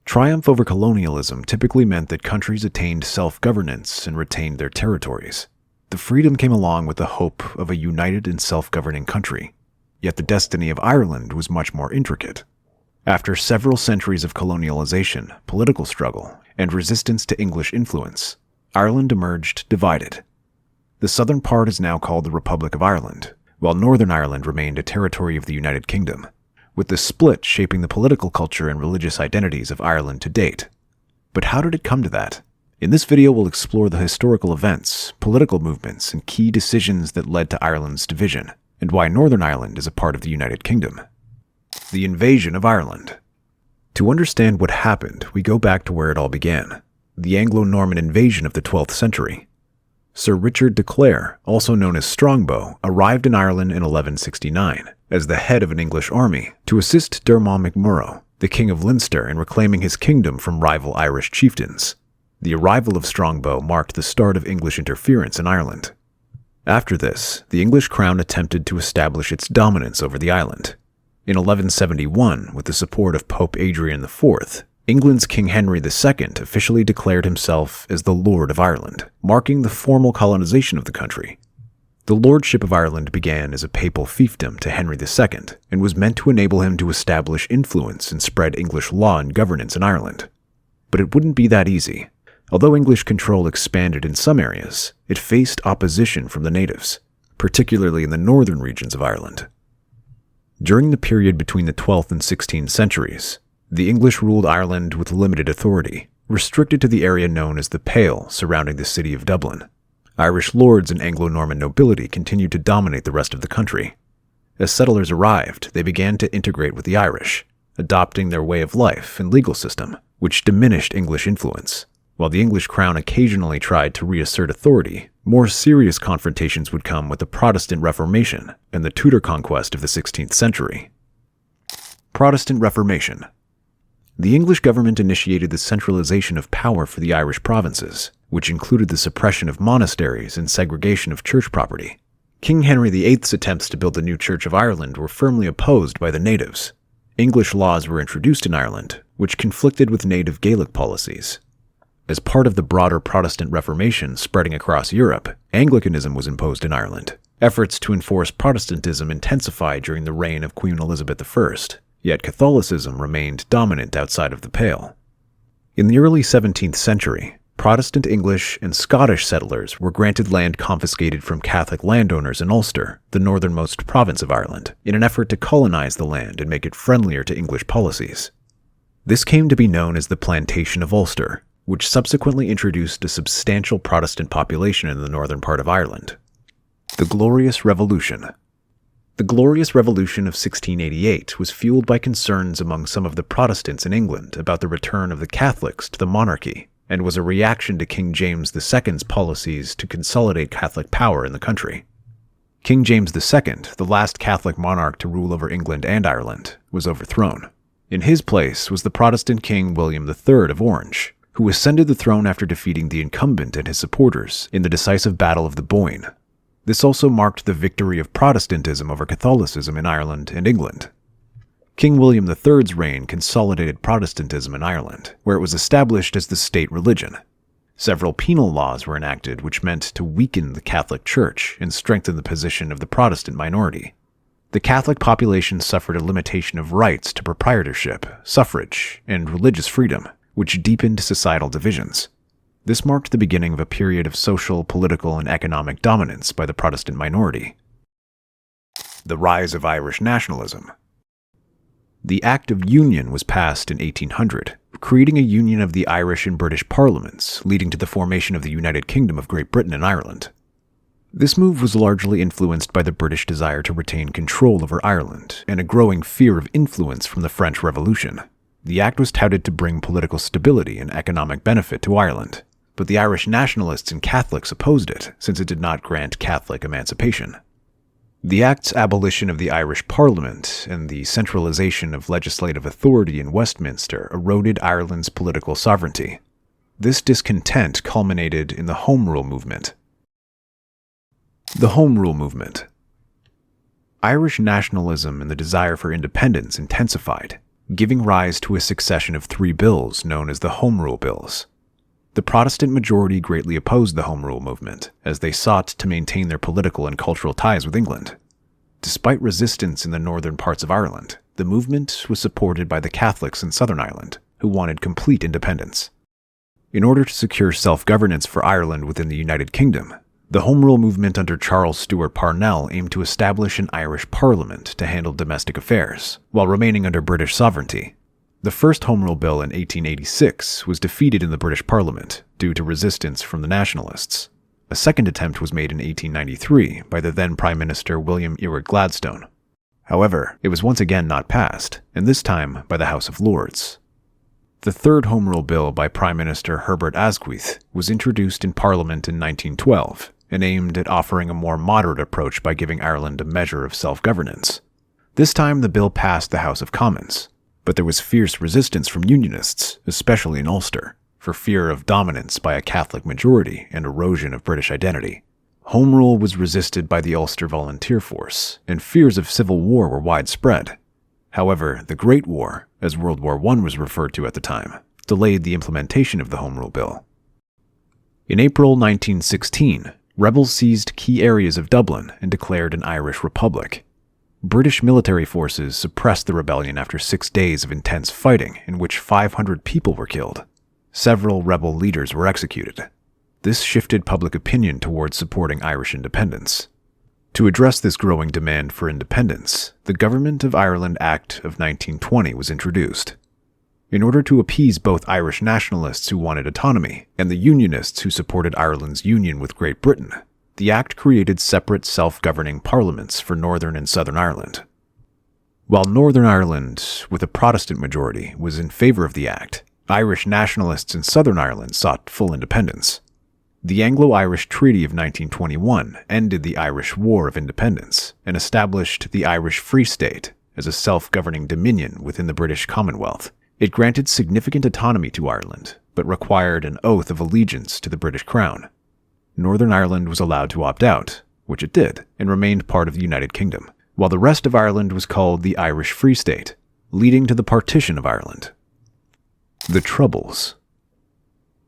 Triumph over colonialism typically meant that countries attained self-governance and retained their territories. The freedom came along with the hope of a united and self-governing country. Yet the destiny of Ireland was much more intricate. After several centuries of colonialization, political struggle, and resistance to English influence, Ireland emerged divided. The southern part is now called the Republic of Ireland, while Northern Ireland remained a territory of the United Kingdom, with the split shaping the political culture and religious identities of Ireland to date. But how did it come to that? In this video, we'll explore the historical events, political movements, and key decisions that led to Ireland's division, and why Northern Ireland is a part of the United Kingdom. The invasion of Ireland. To understand what happened, we go back to where it all began, the Anglo-Norman invasion of the 12th century. Sir Richard de Clare, also known as Strongbow, arrived in Ireland in 1169 as the head of an English army to assist Dermot MacMurrough, the King of Leinster, in reclaiming his kingdom from rival Irish chieftains. The arrival of Strongbow marked the start of English interference in Ireland. After this, the English crown attempted to establish its dominance over the island. In 1171, with the support of Pope Adrian IV, England's King Henry II officially declared himself as the Lord of Ireland, marking the formal colonization of the country. The Lordship of Ireland began as a papal fiefdom to Henry II and was meant to enable him to establish influence and spread English law and governance in Ireland. But it wouldn't be that easy. Although English control expanded in some areas, it faced opposition from the natives, particularly in the northern regions of Ireland. During the period between the 12th and 16th centuries, the English ruled Ireland with limited authority, restricted to the area known as the Pale surrounding the city of Dublin. Irish lords and Anglo-Norman nobility continued to dominate the rest of the country. As settlers arrived, they began to integrate with the Irish, adopting their way of life and legal system, which diminished English influence. While the English crown occasionally tried to reassert authority, more serious confrontations would come with the Protestant Reformation and the Tudor conquest of the 16th century. Protestant Reformation. The English government initiated the centralization of power for the Irish provinces, which included the suppression of monasteries and segregation of church property. King Henry VIII's attempts to build the new Church of Ireland were firmly opposed by the natives. English laws were introduced in Ireland, which conflicted with native Gaelic policies. As part of the broader Protestant Reformation spreading across Europe, Anglicanism was imposed in Ireland. Efforts to enforce Protestantism intensified during the reign of Queen Elizabeth I, yet Catholicism remained dominant outside of the Pale. In the early 17th century, Protestant English and Scottish settlers were granted land confiscated from Catholic landowners in Ulster, the northernmost province of Ireland, in an effort to colonize the land and make it friendlier to English policies. This came to be known as the Plantation of Ulster, which subsequently introduced a substantial Protestant population in the northern part of Ireland. The Glorious Revolution. The Glorious Revolution of 1688 was fueled by concerns among some of the Protestants in England about the return of the Catholics to the monarchy, and was a reaction to King James II's policies to consolidate Catholic power in the country. King James II, the last Catholic monarch to rule over England and Ireland, was overthrown. In his place was the Protestant King William III of Orange, who ascended the throne after defeating the incumbent and his supporters in the decisive Battle of the Boyne. This also marked the victory of Protestantism over Catholicism in Ireland and England. King William III's reign consolidated Protestantism in Ireland, where it was established as the state religion. Several penal laws were enacted which meant to weaken the Catholic Church and strengthen the position of the Protestant minority. The Catholic population suffered a limitation of rights to proprietorship, suffrage, and religious freedom, which deepened societal divisions. This marked the beginning of a period of social, political, and economic dominance by the Protestant minority. The rise of Irish nationalism. The Act of Union was passed in 1800, creating a union of the Irish and British parliaments, leading to the formation of the United Kingdom of Great Britain and Ireland. This move was largely influenced by the British desire to retain control over Ireland and a growing fear of influence from the French Revolution. The act was touted to bring political stability and economic benefit to Ireland, but the Irish nationalists and Catholics opposed it since it did not grant Catholic emancipation. The act's abolition of the Irish Parliament and the centralization of legislative authority in Westminster eroded Ireland's political sovereignty. This discontent culminated in the Home Rule movement. The Home Rule movement. Irish nationalism and the desire for independence intensified. giving rise to a succession of 3 bills known as the Home Rule Bills. The Protestant majority greatly opposed the Home Rule movement, as they sought to maintain their political and cultural ties with England. Despite resistance in the northern parts of Ireland, the movement was supported by the Catholics in Southern Ireland, who wanted complete independence. In order to secure self-governance for Ireland within the United Kingdom, the Home Rule movement under Charles Stewart Parnell aimed to establish an Irish parliament to handle domestic affairs, while remaining under British sovereignty. The first Home Rule Bill in 1886 was defeated in the British Parliament due to resistance from the Nationalists. A second attempt was made in 1893 by the then Prime Minister William Ewart Gladstone. However, it was once again not passed, and this time by the House of Lords. The third Home Rule Bill by Prime Minister Herbert Asquith was introduced in Parliament in 1912 and aimed at offering a more moderate approach by giving Ireland a measure of self-governance. This time the bill passed the House of Commons, but there was fierce resistance from Unionists, especially in Ulster, for fear of dominance by a Catholic majority and erosion of British identity. Home Rule was resisted by the Ulster Volunteer Force, and fears of civil war were widespread. However, the Great War, as World War I was referred to at the time, delayed the implementation of the Home Rule Bill. In April 1916, rebels seized key areas of Dublin and declared an Irish Republic. British military forces suppressed the rebellion after 6 days of intense fighting in which 500 people were killed. Several rebel leaders were executed. This shifted public opinion towards supporting Irish independence. To address this growing demand for independence, the Government of Ireland Act of 1920 was introduced. In order to appease both Irish nationalists who wanted autonomy and the Unionists who supported Ireland's union with Great Britain, the Act created separate self-governing parliaments for Northern and Southern Ireland. While Northern Ireland, with a Protestant majority, was in favor of the Act, Irish nationalists in Southern Ireland sought full independence. The Anglo-Irish Treaty of 1921 ended the Irish War of Independence and established the Irish Free State as a self-governing dominion within the British Commonwealth. It granted significant autonomy to Ireland, but required an oath of allegiance to the British Crown. Northern Ireland was allowed to opt out, which it did, and remained part of the United Kingdom, while the rest of Ireland was called the Irish Free State, leading to the partition of Ireland. The Troubles.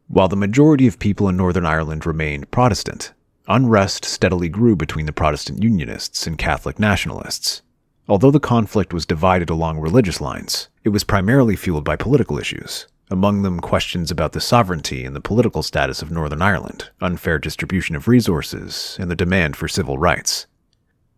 While the majority of people in Northern Ireland remained Protestant, unrest steadily grew between the Protestant Unionists and Catholic nationalists. Although the conflict was divided along religious lines, it was primarily fueled by political issues, among them questions about the sovereignty and the political status of Northern Ireland, unfair distribution of resources, and the demand for civil rights.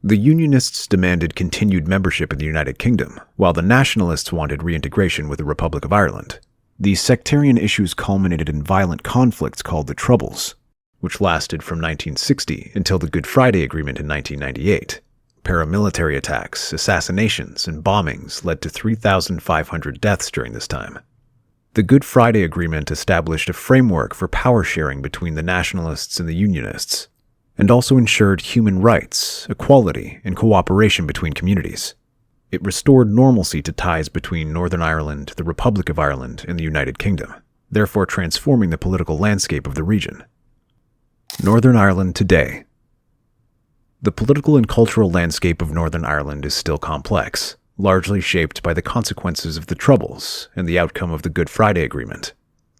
The Unionists demanded continued membership in the United Kingdom, while the Nationalists wanted reintegration with the Republic of Ireland. These sectarian issues culminated in violent conflicts called the Troubles, which lasted from 1960 until the Good Friday Agreement in 1998. Paramilitary attacks, assassinations, and bombings led to 3,500 deaths during this time. The Good Friday Agreement established a framework for power sharing between the Nationalists and the Unionists, and also ensured human rights, equality, and cooperation between communities. It restored normalcy to ties between Northern Ireland, the Republic of Ireland, and the United Kingdom, therefore transforming the political landscape of the region. Northern Ireland today. The political and cultural landscape of Northern Ireland is still complex, largely shaped by the consequences of the Troubles and the outcome of the Good Friday Agreement.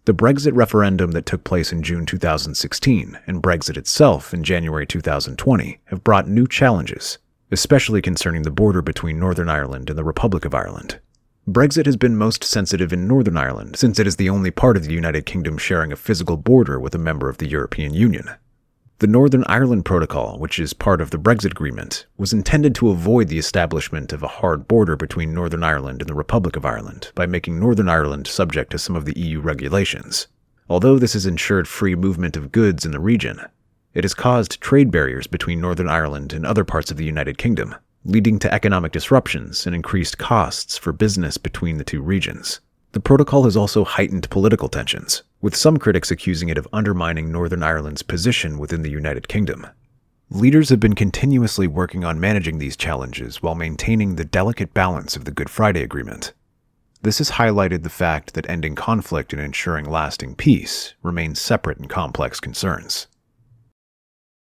The Brexit referendum that took place in June 2016 and Brexit itself in January 2020 have brought new challenges, especially concerning the border between Northern Ireland and the Republic of Ireland. Brexit has been most sensitive in Northern Ireland since it is the only part of the United Kingdom sharing a physical border with a member of the European Union. The Northern Ireland Protocol, which is part of the Brexit Agreement, was intended to avoid the establishment of a hard border between Northern Ireland and the Republic of Ireland by making Northern Ireland subject to some of the EU regulations. Although this has ensured free movement of goods in the region, it has caused trade barriers between Northern Ireland and other parts of the United Kingdom, leading to economic disruptions and increased costs for business between the two regions. The protocol has also heightened political tensions, with some critics accusing it of undermining Northern Ireland's position within the United Kingdom. Leaders have been continuously working on managing these challenges while maintaining the delicate balance of the Good Friday Agreement. This has highlighted the fact that ending conflict and ensuring lasting peace remain separate and complex concerns.